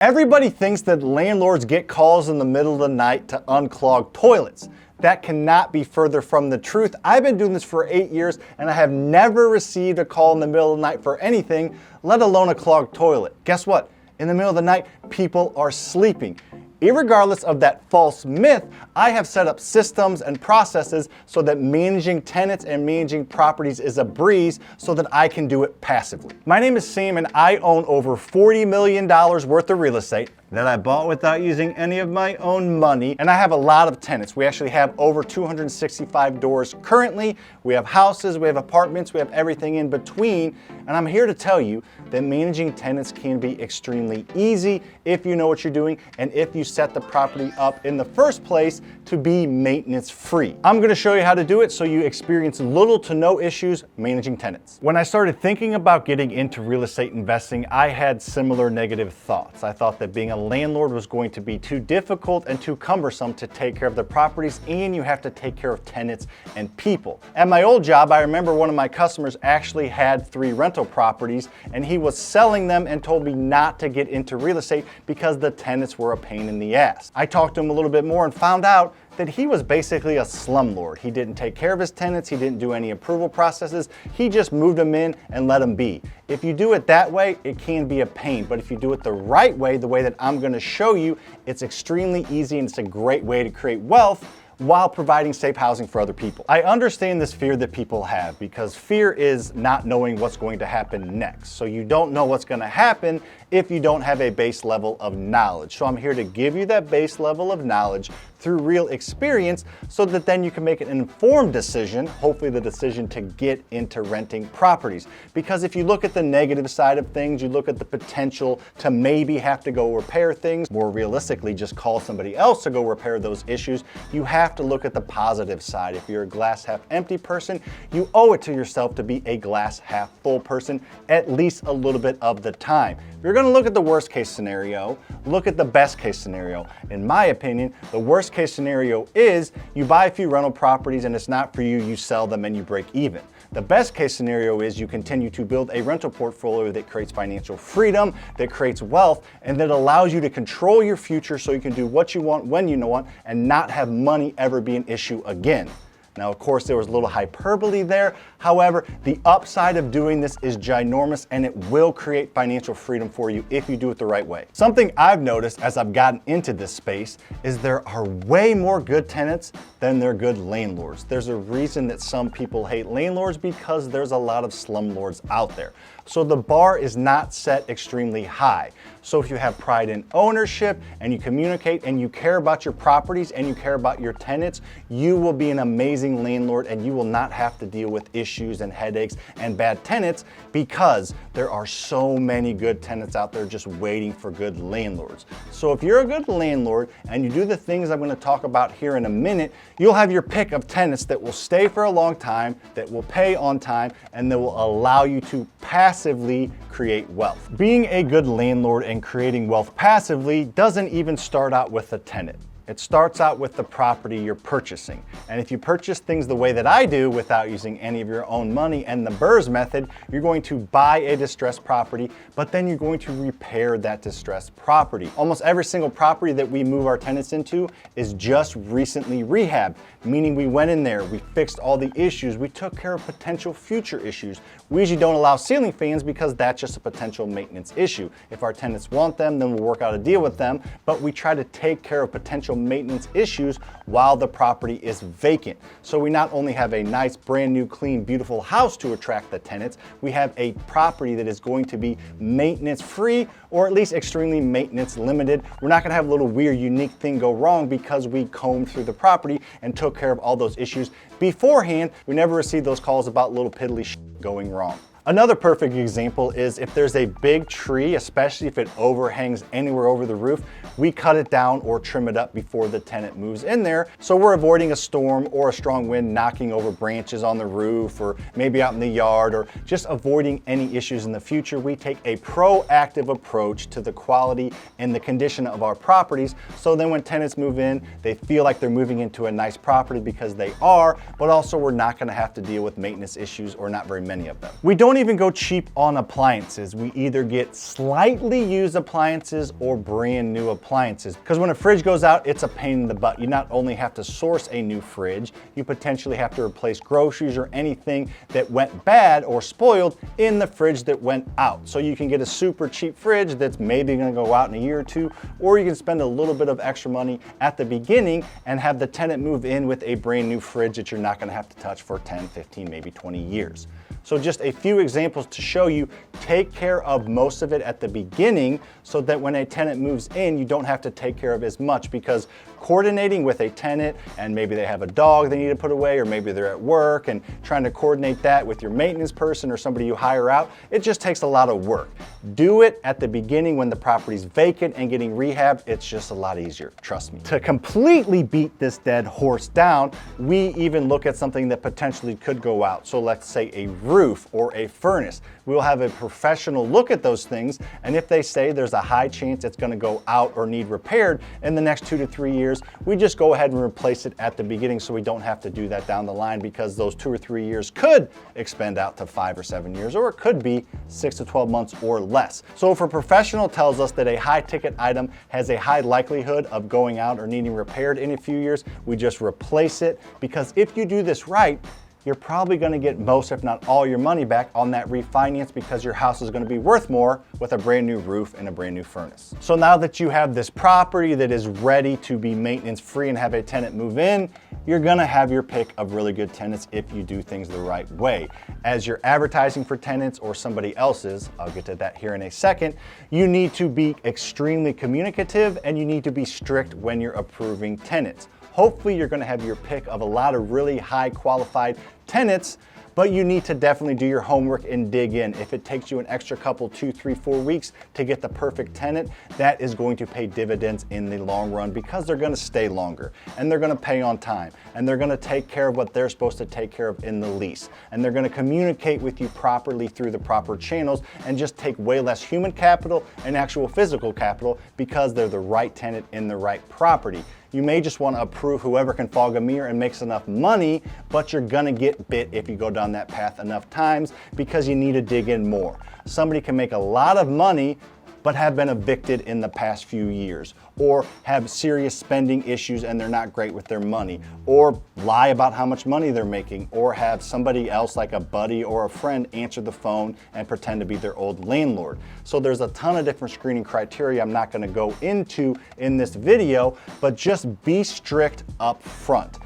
Everybody thinks that landlords get calls in the middle of the night to unclog toilets. That cannot be further from the truth. I've been doing this for 8 years and I have never received a call in the middle of the night for anything, let alone a clogged toilet. Guess what? In the middle of the night, people are sleeping. Irregardless of that false myth, I have set up systems and processes so that managing tenants and managing properties is a breeze so that I can do it passively. My name is Sam and I own over $40 million worth of real estate that I bought without using any of my own money. And I have a lot of tenants. We actually have over 265 doors currently. We have houses, we have apartments, we have everything in between. And I'm here to tell you that managing tenants can be extremely easy if you know what you're doing and if you set the property up in the first place to be maintenance free. I'm gonna show you how to do it so you experience little to no issues managing tenants. When I started thinking about getting into real estate investing, I had similar negative thoughts. I thought that being a landlord was going to be too difficult and too cumbersome to take care of the properties, and you have to take care of tenants and people. At my old job, I remember one of my customers actually had 3 rental properties and he was selling them and told me not to get into real estate because the tenants were a pain in the ass. I talked to him a little bit more and found out that he was basically a slumlord. He didn't take care of his tenants, he didn't do any approval processes, he just moved them in and let them be. If you do it that way, it can be a pain, but if you do it the right way, the way that I'm gonna show you, it's extremely easy and it's a great way to create wealth while providing safe housing for other people. I understand this fear that people have because fear is not knowing what's going to happen next. So you don't know what's gonna happen if you don't have a base level of knowledge. So I'm here to give you that base level of knowledge through real experience so that then you can make an informed decision, hopefully the decision to get into renting properties. Because if you look at the negative side of things, you look at the potential to maybe have to go repair things, more realistically just call somebody else to go repair those issues, you have to look at the positive side. If you're a glass half empty person, you owe it to yourself to be a glass half full person at least a little bit of the time. If you're gonna look at the worst case scenario, look at the best case scenario. In my opinion, the worst case scenario is you buy a few rental properties and it's not for you, you sell them and you break even. The best case scenario is you continue to build a rental portfolio that creates financial freedom, that creates wealth, and that allows you to control your future so you can do what you want when you want and not have money ever be an issue again. Now, of course, there was a little hyperbole there. However, the upside of doing this is ginormous and it will create financial freedom for you if you do it the right way. Something I've noticed as I've gotten into this space is there are way more good tenants than there are good landlords. There's a reason that some people hate landlords because there's a lot of slumlords out there. So the bar is not set extremely high. So if you have pride in ownership and you communicate and you care about your properties and you care about your tenants, you will be an amazing landlord and you will not have to deal with issues and headaches and bad tenants because there are so many good tenants out there just waiting for good landlords. So if you're a good landlord and you do the things I'm going to talk about here in a minute, you'll have your pick of tenants that will stay for a long time, that will pay on time, and that will allow you to passively create wealth. Being a good landlord and creating wealth passively doesn't even start out with a tenant. It starts out with the property you're purchasing. And if you purchase things the way that I do without using any of your own money and the BRRRR method, you're going to buy a distressed property, but then you're going to repair that distressed property. Almost every single property that we move our tenants into is just recently rehabbed, meaning we went in there, we fixed all the issues, we took care of potential future issues. We usually don't allow ceiling fans because that's just a potential maintenance issue. If our tenants want them, then we'll work out a deal with them, but we try to take care of potential maintenance issues while the property is vacant. So we not only have a nice, brand new, clean, beautiful house to attract the tenants, we have a property that is going to be maintenance free or at least extremely maintenance limited. We're not gonna have a little weird, unique thing go wrong because we combed through the property and took care of all those issues beforehand. We never received those calls about little piddly shit going wrong. Another perfect example is if there's a big tree, especially if it overhangs anywhere over the roof, we cut it down or trim it up before the tenant moves in there. So we're avoiding a storm or a strong wind knocking over branches on the roof or maybe out in the yard, or just avoiding any issues in the future. We take a proactive approach to the quality and the condition of our properties. So then when tenants move in, they feel like they're moving into a nice property because they are, but also we're not gonna have to deal with maintenance issues or not very many of them. We don't even go cheap on appliances. We either get slightly used appliances or brand new appliances. Because when a fridge goes out, it's a pain in the butt. You not only have to source a new fridge, you potentially have to replace groceries or anything that went bad or spoiled in the fridge that went out. So you can get a super cheap fridge that's maybe gonna go out in a year or two, or you can spend a little bit of extra money at the beginning and have the tenant move in with a brand new fridge that you're not gonna have to touch for 10, 15, maybe 20 years. So just a few examples to show you, take care of most of it at the beginning so that when a tenant moves in, you don't have to take care of as much, because coordinating with a tenant, and maybe they have a dog they need to put away, or maybe they're at work, and trying to coordinate that with your maintenance person or somebody you hire out, it just takes a lot of work. Do it at the beginning when the property's vacant and getting rehabbed. It's just a lot easier, trust me. To completely beat this dead horse down, we even look at something that potentially could go out. So let's say a roof or a furnace. We'll have a professional look at those things, and if they say there's a high chance it's gonna go out or need repaired in the next 2 to 3 years, we just go ahead and replace it at the beginning so we don't have to do that down the line, because those 2 or 3 years could expand out to 5 or 7 years, or it could be 6 to 12 months or less. So if a professional tells us that a high ticket item has a high likelihood of going out or needing repaired in a few years, we just replace it, because if you do this right, you're probably gonna get most, if not all, your money back on that refinance, because your house is gonna be worth more with a brand new roof and a brand new furnace. So now that you have this property that is ready to be maintenance free and have a tenant move in, you're gonna have your pick of really good tenants if you do things the right way. As you're advertising for tenants or somebody else's, I'll get to that here in a second, you need to be extremely communicative, and you need to be strict when you're approving tenants. Hopefully you're gonna have your pick of a lot of really high qualified tenants, but you need to definitely do your homework and dig in. If it takes you an extra couple, 2, 3, 4 weeks to get the perfect tenant, that is going to pay dividends in the long run, because they're gonna stay longer, and they're gonna pay on time, and they're gonna take care of what they're supposed to take care of in the lease, and they're gonna communicate with you properly through the proper channels, and just take way less human capital and actual physical capital, because they're the right tenant in the right property. You may just want to approve whoever can fog a mirror and makes enough money, but you're gonna get bit if you go down that path enough times, because you need to dig in more. Somebody can make a lot of money but have been evicted in the past few years, or have serious spending issues and they're not great with their money, or lie about how much money they're making, or have somebody else like a buddy or a friend answer the phone and pretend to be their old landlord. So there's a ton of different screening criteria I'm not gonna go into in this video, but just be strict up front.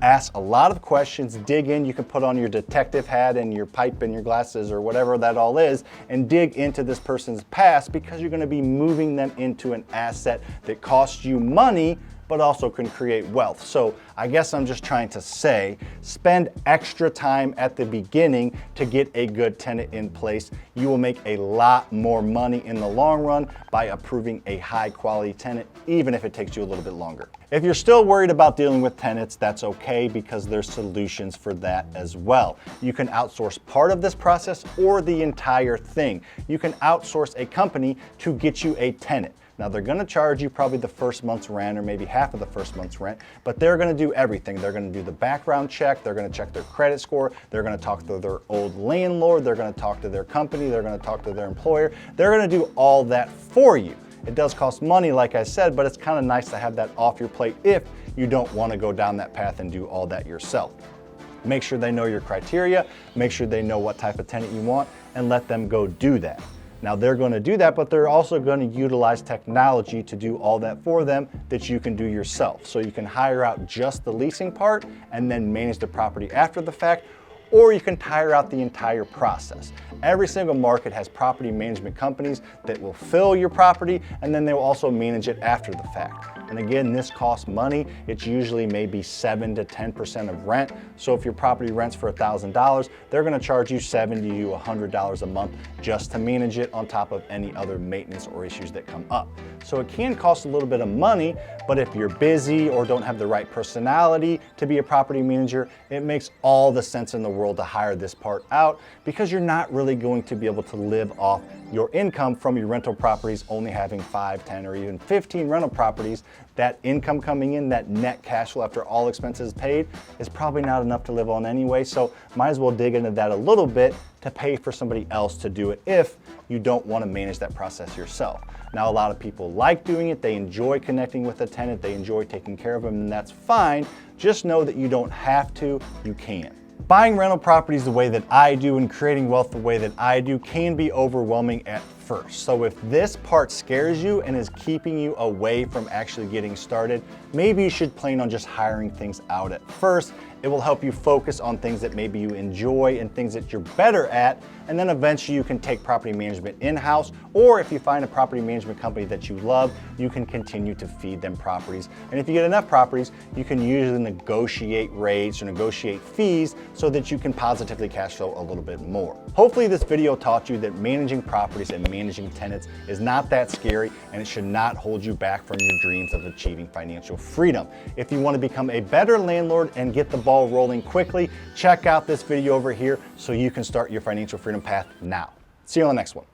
Ask a lot of questions, dig in. You can put on your detective hat and your pipe and your glasses or whatever that all is, and dig into this person's past, because you're gonna be moving them into an asset that costs you money but also can create wealth. So I guess I'm just trying to say, spend extra time at the beginning to get a good tenant in place. You will make a lot more money in the long run by approving a high quality tenant, even if it takes you a little bit longer. If you're still worried about dealing with tenants, that's okay, because there's solutions for that as well. You can outsource part of this process or the entire thing. You can outsource a company to get you a tenant. Now they're gonna charge you probably the first month's rent, or maybe half of the first month's rent, but they're gonna do everything. They're gonna do the background check, they're gonna check their credit score, they're gonna talk to their old landlord, they're gonna talk to their company, they're gonna talk to their employer. They're gonna do all that for you. It does cost money, like I said, but it's kind of nice to have that off your plate if you don't want to go down that path and do all that yourself. Make sure they know your criteria, make sure they know what type of tenant you want, and let them go do that. Now they're going to do that, but they're also going to utilize technology to do all that for them that you can do yourself. So you can hire out just the leasing part and then manage the property after the fact, or you can hire out the entire process. Every single market has property management companies that will fill your property, and then they will also manage it after the fact. And again, this costs money. It's usually maybe 7 to 10% of rent. So if your property rents for $1,000, they're gonna charge you $70 to $100 a month just to manage it, on top of any other maintenance or issues that come up. So it can cost a little bit of money, but if you're busy or don't have the right personality to be a property manager, it makes all the sense in the world to hire this part out, because you're not really going to be able to live off your income from your rental properties only having 5, 10, or even 15 rental properties that income coming in, that net cash flow after all expenses paid, is probably not enough to live on anyway. So might as well dig into that a little bit to pay for somebody else to do it if you don't want to manage that process yourself. Now, a lot of people like doing it. They enjoy connecting with a tenant. They enjoy taking care of them, and that's fine. Just know that you don't have to, you can. Buying rental properties the way that I do and creating wealth the way that I do can be overwhelming at first. So if this part scares you and is keeping you away from actually getting started, maybe you should plan on just hiring things out at first. It will help you focus on things that maybe you enjoy and things that you're better at, and then eventually you can take property management in-house, or if you find a property management company that you love, you can continue to feed them properties. And if you get enough properties, you can usually negotiate rates or negotiate fees so that you can positively cash flow a little bit more. Hopefully this video taught you that managing properties and managing tenants is not that scary, and it should not hold you back from your dreams of achieving financial freedom. If you want to become a better landlord and get the ball rolling quickly, check out this video over here so you can start your financial freedom path now. See you on the next one.